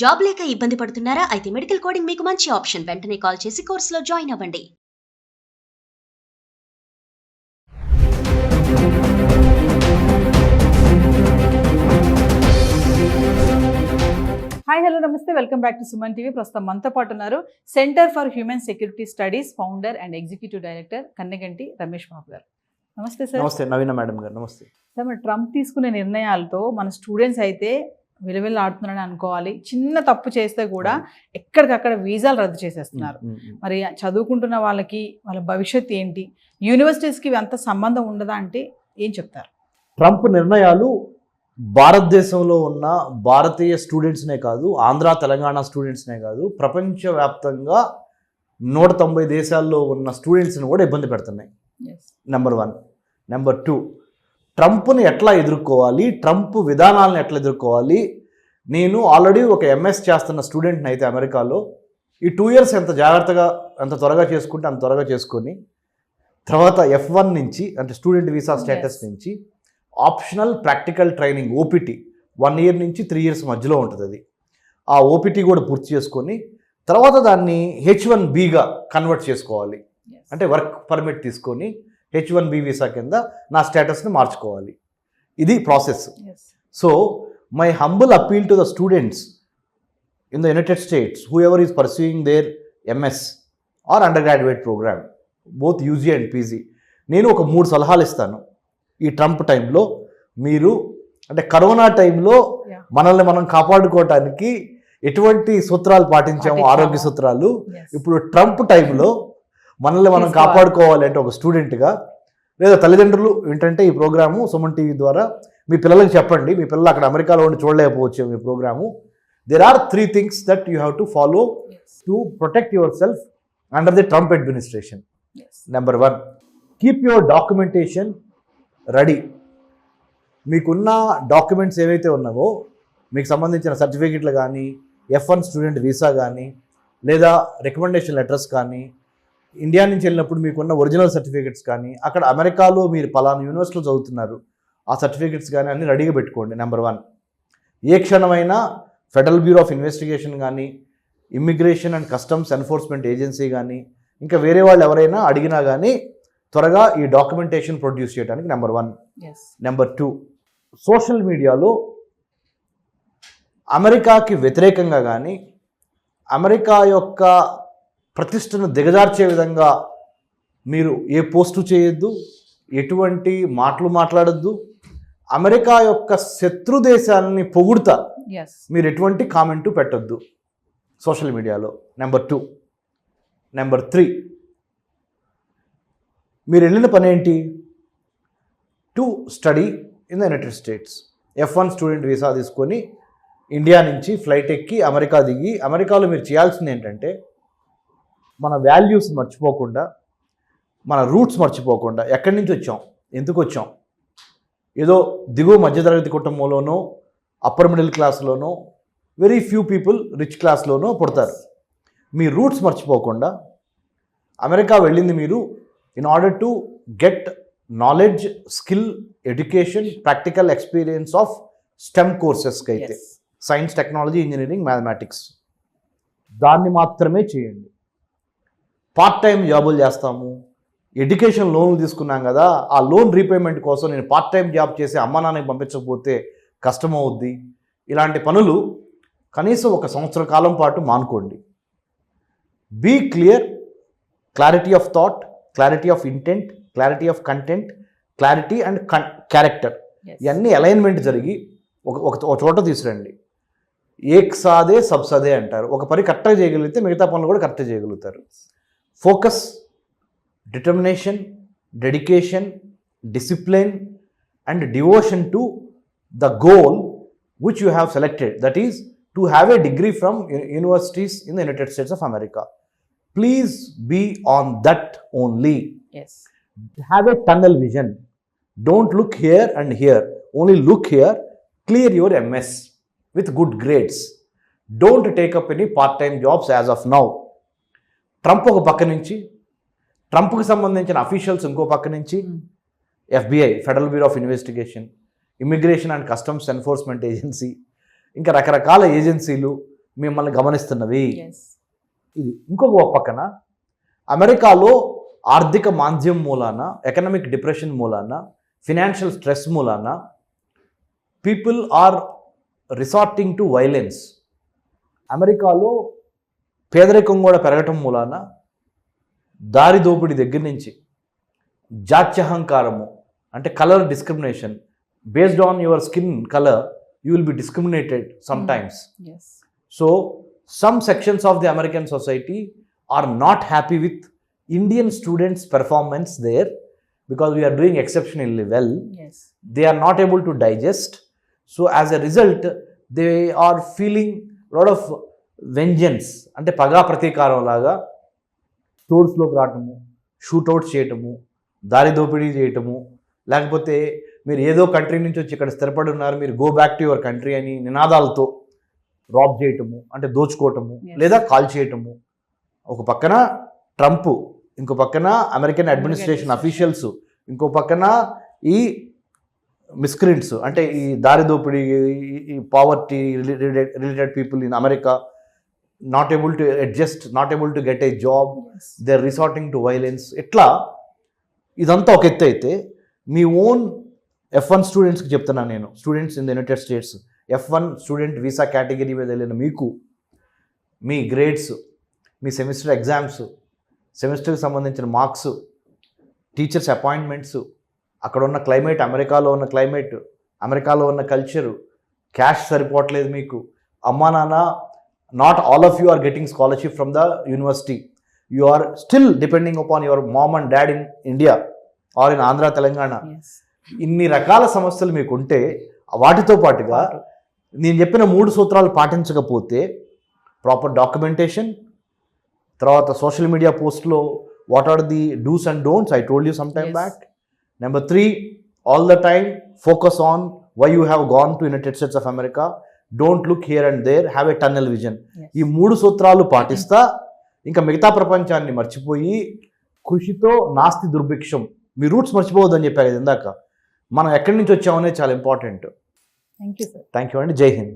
Job లేక ఇబ్బంది పడుతున్నారా? అయితే మెడికల్ కోడింగ్ మీకు మంచి ఆప్షన్. వెంటనే కాల్ చేసి కోర్సులో జాయిన్ అవ్వండి. హాయ్ హలో నమస్తే, welcome back to Suman TV. ప్రస్తుతం మనతో పాటు ఉన్నారు center for human security studies founder and executive director Kanneganti Ramesh Babu గారు. నమస్తే సార్. నమస్తే నవీన మేడం గారు. నమస్తే సార్. మరి ట్రంప్ తీసుకునే నిర్ణయాలతో మన స్టూడెంట్స్ అయితే విలువెల్లాడుతున్నారని అనుకోవాలి. చిన్న తప్పు చేస్తే కూడా ఎక్కడికక్కడ వీసాలు రద్దు చేసేస్తున్నారు. మరి చదువుకుంటున్న వాళ్ళకి వాళ్ళ భవిష్యత్ ఏంటి? యూనివర్సిటీస్కి అంత సంబంధం ఉండదా అంటే ఏం చెప్తారు? ట్రంప్ నిర్ణయాలు భారతదేశంలో ఉన్న భారతీయ స్టూడెంట్స్నే కాదు, ఆంధ్ర తెలంగాణ స్టూడెంట్స్నే కాదు, ప్రపంచవ్యాప్తంగా 190 దేశాల్లో ఉన్న స్టూడెంట్స్ని కూడా ఇబ్బంది పెడుతున్నాయి. నెంబర్ 1. నెంబర్ 2, ట్రంప్ని ఎట్లా ఎదుర్కోవాలి, ట్రంప్ విధానాలను ఎట్లా ఎదుర్కోవాలి. నేను ఆల్రెడీ ఒక ఎంఎస్ చేస్తున్న స్టూడెంట్ని అయితే అమెరికాలో ఈ 2 years ఎంత జాగ్రత్తగా ఎంత త్వరగా చేసుకుంటే అంత త్వరగా చేసుకొని తర్వాత F1 నుంచి అంటే స్టూడెంట్ వీసా స్టేటస్ నుంచి optional practical training OPT 1 year నుంచి 3 years మధ్యలో ఉంటుంది. అది ఆ ఓపీటీ కూడా పూర్తి చేసుకొని తర్వాత దాన్ని H1Bగా కన్వర్ట్ చేసుకోవాలి. అంటే వర్క్ పర్మిట్ తీసుకొని H1B వీసా కింద నా స్టేటస్ని మార్చుకోవాలి. ఇది process. So my humble appeal to the students in the United States whoever is pursuing their MS or undergraduate program both UG and PG, నేను ఒక 3 సలహాలు ఇస్తాను. ఈ ట్రంప్ టైంలో మీరు అంటే కరోనా టైంలో మనల్ని మనం కాపాడుకోవటానికి ఎటువంటి సూత్రాలు పాటించాము, ఆరోగ్య సూత్రాలు, ఇప్పుడు ట్రంప్ టైంలో మనల్ని మనం కాపాడుకోవాలి అంటే ఒక స్టూడెంట్గా లేదా తల్లిదండ్రులు ఏంటంటే ఈ ప్రోగ్రాము సుమన్ టీవీ ద్వారా మీ పిల్లలకి చెప్పండి. మీ పిల్లలు అక్కడ అమెరికాలో ఉండి చూడలేకపోవచ్చు మీ programme. There are 3 things that you have to follow to protect yourself under the Trump administration. Number 1, keep your documentation ready. మీకున్న డాక్యుమెంట్స్ ఏవైతే ఉన్నావో మీకు సంబంధించిన సర్టిఫికెట్లు కానీ, F1 స్టూడెంట్ వీసా కానీ, లేదా రికమెండేషన్ లెటర్స్ కానీ, ఇండియా నుంచి వెళ్ళినప్పుడు మీకున్న ఒరిజినల్ సర్టిఫికెట్స్ కానీ, అక్కడ అమెరికాలో మీరు పలానా యూనివర్సిటీలో చదువుతున్నారు ఆ సర్టిఫికెట్స్ కానీ అన్నీ రెడీగా పెట్టుకోండి. నెంబర్ 1, ఏ క్షణమైనా ఫెడరల్ బ్యూరో ఆఫ్ ఇన్వెస్టిగేషన్ కానీ, immigration and customs enforcement agency కానీ, ఇంకా వేరే వాళ్ళు ఎవరైనా అడిగినా కానీ త్వరగా ఈ డాక్యుమెంటేషన్ ప్రొడ్యూస్ చేయడానికి నెంబర్ 1. నెంబర్ 2, సోషల్ మీడియాలో అమెరికాకి వ్యతిరేకంగా కానీ అమెరికా యొక్క ప్రతిష్టను దిగజార్చే విధంగా మీరు ఏ పోస్టు చేయొద్దు, ఎటువంటి మాటలు మాట్లాడొద్దు. అమెరికా యొక్క శత్రు దేశాలని పొగుడుతా మీరు ఎటువంటి కామెంటు పెట్టొద్దు సోషల్ మీడియాలో. నెంబర్ 2. నెంబర్ 3, మీరు వెళ్ళిన పని ఏంటి? To study in the United states. F1 student visa తీసుకొని ఇండియా నుంచి ఫ్లైట్ ఎక్కి అమెరికా దిగి, అమెరికాలో మీరు చేయాల్సింది ఏంటంటే మన వాల్యూస్ మర్చిపోకుండా, మన రూట్స్ మర్చిపోకుండా, ఎక్కడి నుంచి వచ్చాం, ఎందుకు వచ్చాం, ఏదో దిగువ మధ్యతరగతి కుటుంబంలోనో అప్పర్ మిడిల్ క్లాస్లోనో వెరీ ఫ్యూ పీపుల్ రిచ్ క్లాస్లోనో పుడతారు. మీ రూట్స్ మర్చిపోకుండా అమెరికా వెళ్ళింది మీరు in order to get knowledge, skill, education, practical experience of STEM courses అయితే సైన్స్, టెక్నాలజీ, ఇంజనీరింగ్, మ్యాథమెటిక్స్, దాన్ని మాత్రమే చేయండి. పార్ట్ టైం జాబులు చేస్తాము, ఎడ్యుకేషన్ లోన్లు తీసుకున్నాం కదా, ఆ లోన్ రీపేమెంట్ కోసం నేను పార్ట్ టైం జాబ్ చేసి అమ్మ నాన్నకి పంపించకపోతే కష్టమవుద్ది. ఇలాంటి పనులు కనీసం 1 సంవత్సర కాలం పాటు మానుకోండి. Be clear, clarity of thought, clarity of intent, clarity of content, clarity and character, ఇవన్నీ అలైన్మెంట్ జరిగి ఒక చోట తీసుకురండి. ఏక్ సాదే సబ్ సదే అంటారు. ఒక పని కరెక్ట్గా చేయగలిగితే మిగతా పనులు కూడా కరెక్ట్గా చేయగలుగుతారు. Focus, determination, dedication, discipline and devotion to the goal which you have selected, that is to have a degree from universities in the United States of America. Please be on that only. Have a tunnel vision. Don't look here and here. Only look here. Clear your MS with good grades. Don't take up any part-time jobs as of now. Trump ఒక పక్క నుంచి, ట్రంప్కి సంబంధించిన officials ఇంకో పక్క నుంచి, FBI federal bureau of investigation, immigration and customs enforcement agency, ఇంకా రకరకాల ఏజెన్సీలు, మిమ్మల్ని గమనిస్తున్నవి. Yes. ఇది ఇంకొక పక్కన అమెరికాలో ఆర్థిక మాంద్యం మూలాన, ఎకనామిక్ డిప్రెషన్ మూలాన, ఫినాన్షియల్ స్ట్రెస్ మూలాన people are resorting to violence. అమెరికాలో పేదరికం కూడా పెరగటం మూలాన దారి దోపిడీ దగ్గర నుంచి జాత్యహంకారము, అంటే colour discrimination, based on your skin colour you will be discriminated some times. Yes. So some sections of the American society are not happy with Indian students' performance there because we are doing exceptionally well. Yes. They are not able to digest. So as a result, they are feeling a lot of vengeance. అంటే పగా ప్రతీకారం లాగా స్టోర్స్లోకి రావటము, shootouts చేయటము, దారి దోపిడీ చేయటము, లేకపోతే మీరు ఏదో కంట్రీ నుంచి వచ్చి ఇక్కడ స్థిరపడి ఉన్నారు, మీరు go back to your country అని నినాదాలతో రాబ్ చేయటము, అంటే దోచుకోవటము, Yes. లేదా కాల్ చేయటము. ఒక పక్కన ట్రంప్, ఇంకో పక్కన అమెరికన్ అడ్మినిస్ట్రేషన్ అఫీషియల్స్, ఇంకో పక్కన ఈ మిస్క్రియంట్స్, అంటే ఈ దారి దోపిడీ, ఈ poverty related people in America, not able to adjust, not able to get a job, Yes. They are resorting to violence. ఇట్లా ఇదంతా ఒక ఎత్తు అయితే, మీ ఓన్ F1 స్టూడెంట్స్కి చెప్తున్నాను నేను, students in the United states, F1 student visa category మీద వెళ్ళిన మీకు మీ గ్రేడ్స్, మీ సెమిస్టర్ ఎగ్జామ్స్, సెమిస్టర్కి సంబంధించిన మార్క్స్, టీచర్స్ అపాయింట్మెంట్స్, అక్కడ ఉన్న క్లైమేట్, అమెరికాలో ఉన్న క్లైమేట్, అమెరికాలో ఉన్న కల్చరు, క్యాష్ సరిపోవట్లేదు మీకు, అమ్మా నాన్న, not all of you are getting scholarship from the university, you are still depending upon your mom and dad in India or in Andhra Telangana. Yes. ఇన్ని రకాల సమస్యలు మీకు ఉంటే, వాటితో పాటుగా నేను చెప్పిన 3 సూత్రాలు పాటించకపోతే, ప్రాపర్ డాక్యుమెంటేషన్, తర్వాత సోషల్ మీడియా పోస్ట్లో what are the dos and don'ts, I told you some time Yes. Back. Number 3, all the time focus on why you have gone to United States of America, don't look here and there, have a tunnel vision. Yes. ఈ 3 సూత్రాలు పాటిస్తా ఇంకా మిగతా ప్రపంచాన్ని మర్చిపోయి, కృషితో నాస్తి దుర్భిక్షం, మీ roots మర్చిపోవద్దని చెప్పారు కదా ఇందాక. మనం ఎక్కడి నుంచి వచ్చామనేది చాలా important. Thank you, sir. Thank you అండి. జై హింద్.